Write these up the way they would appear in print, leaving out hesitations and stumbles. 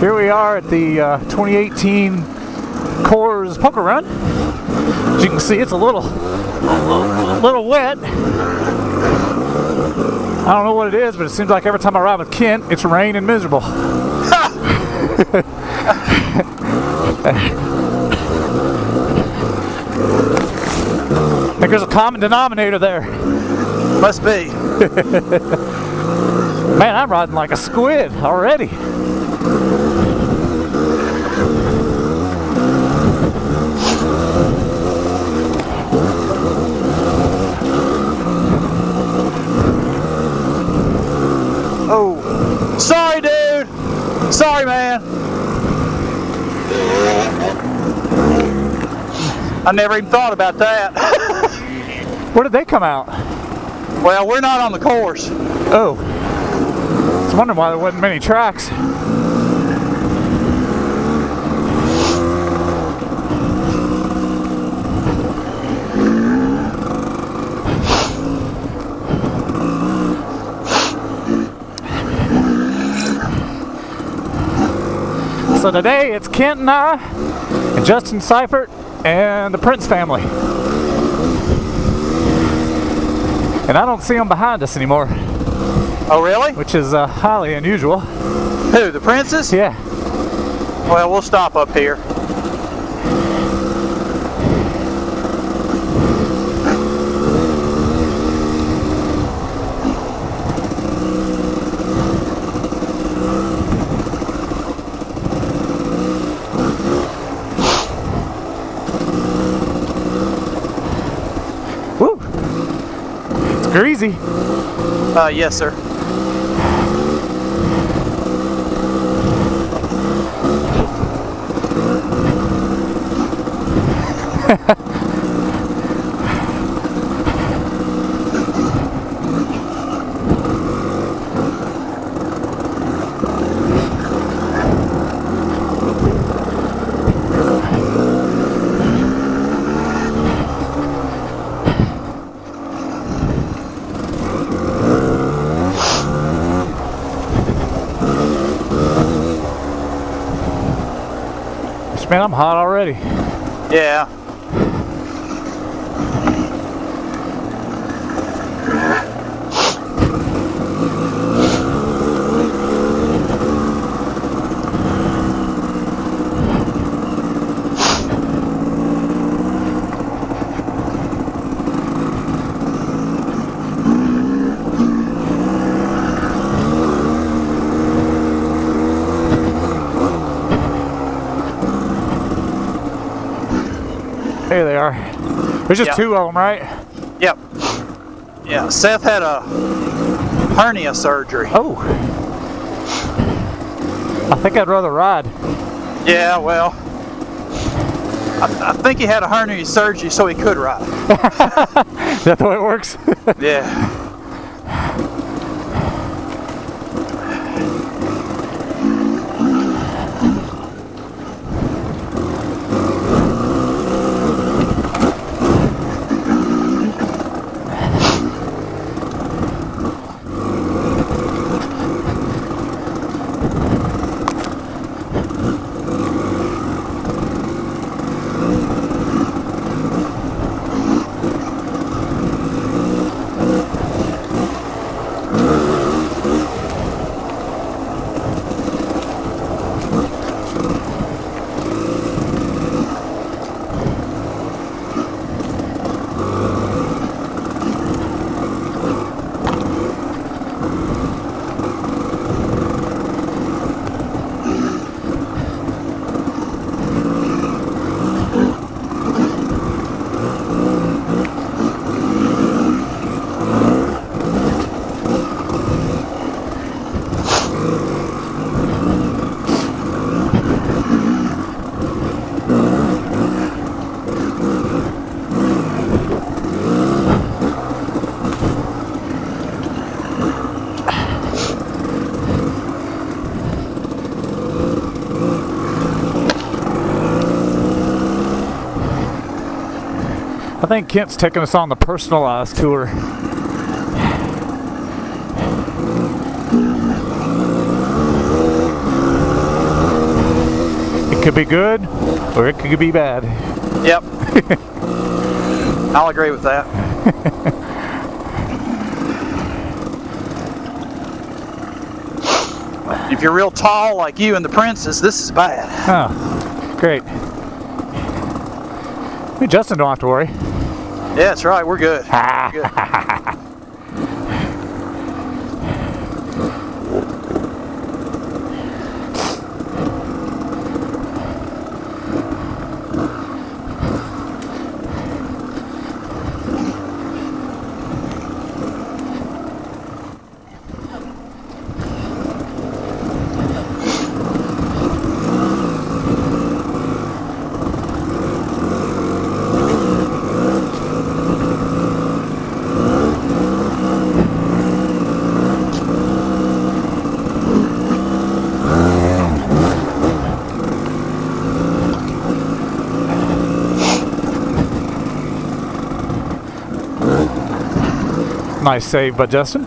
Here we are at the 2018 KORHS Poker Run. As you can see, it's a little wet. I don't know what it is, but it seems like every time I ride with Kent, it's rain and miserable. I think there's a common denominator there. Must be. Man, I'm riding like a squid already. Oh, sorry, dude. Sorry, man. I never even thought about that. Where did they come out? Well, we're not on the course. Oh. I was wondering why there wasn't many tracks. So today it's Kent and I, and Justin Seifert, and the Prince family. And I don't see them behind us anymore. Oh, really? Which is highly unusual. Who, the Princess? Yeah. Well, we'll stop up here. Woo! It's greasy. Yes, sir. Man, I'm hot already. Yeah. There they are. There's just two of them, right? Yep. Yeah, Seth had a hernia surgery. Oh. I think I'd rather ride. Yeah, well, I think he had a hernia surgery so he could ride. Is that the way it works? Yeah. I think Kent's taking us on the personalized tour. Could be good, or it could be bad. Yep. I'll agree with that. If you're real tall like you and the princess, this is bad. Oh, great. Hey, Justin don't have to worry. Yeah, that's right. We're good. We're good. Nice save by Justin.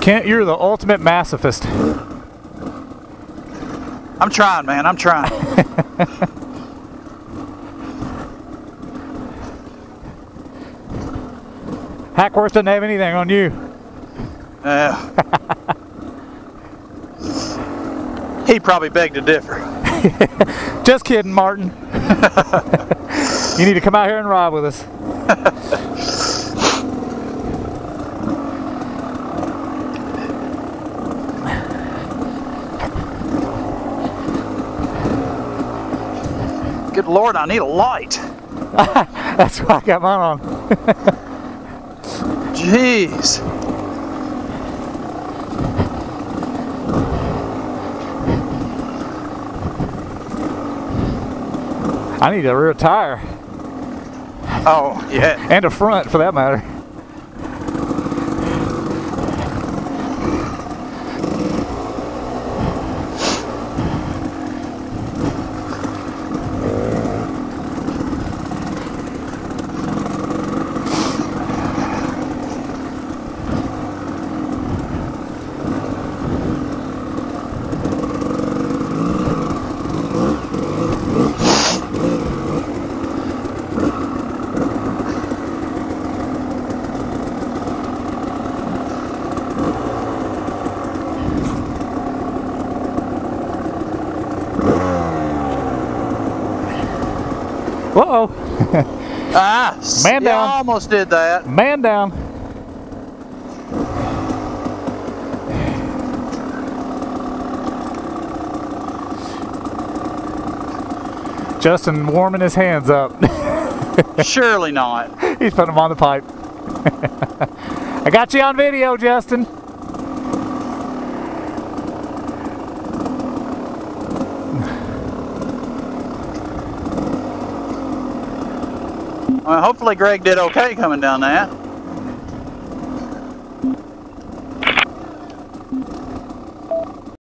Kent, you're the ultimate masochist. I'm trying, man. I'm trying. Hackworth doesn't have anything on you. He probably begged to differ. Just kidding, Martin. You need to come out here and ride with us. Good Lord, I need a light. That's why I got mine on. Jeez. I need a rear tire. Oh, yeah. And a front, for that matter. Uh-oh. Man down. Almost did that. Man down. Justin warming his hands up. Surely not. He's putting them on the pipe. I got you on video, Justin. Well, hopefully Greg did okay coming down that.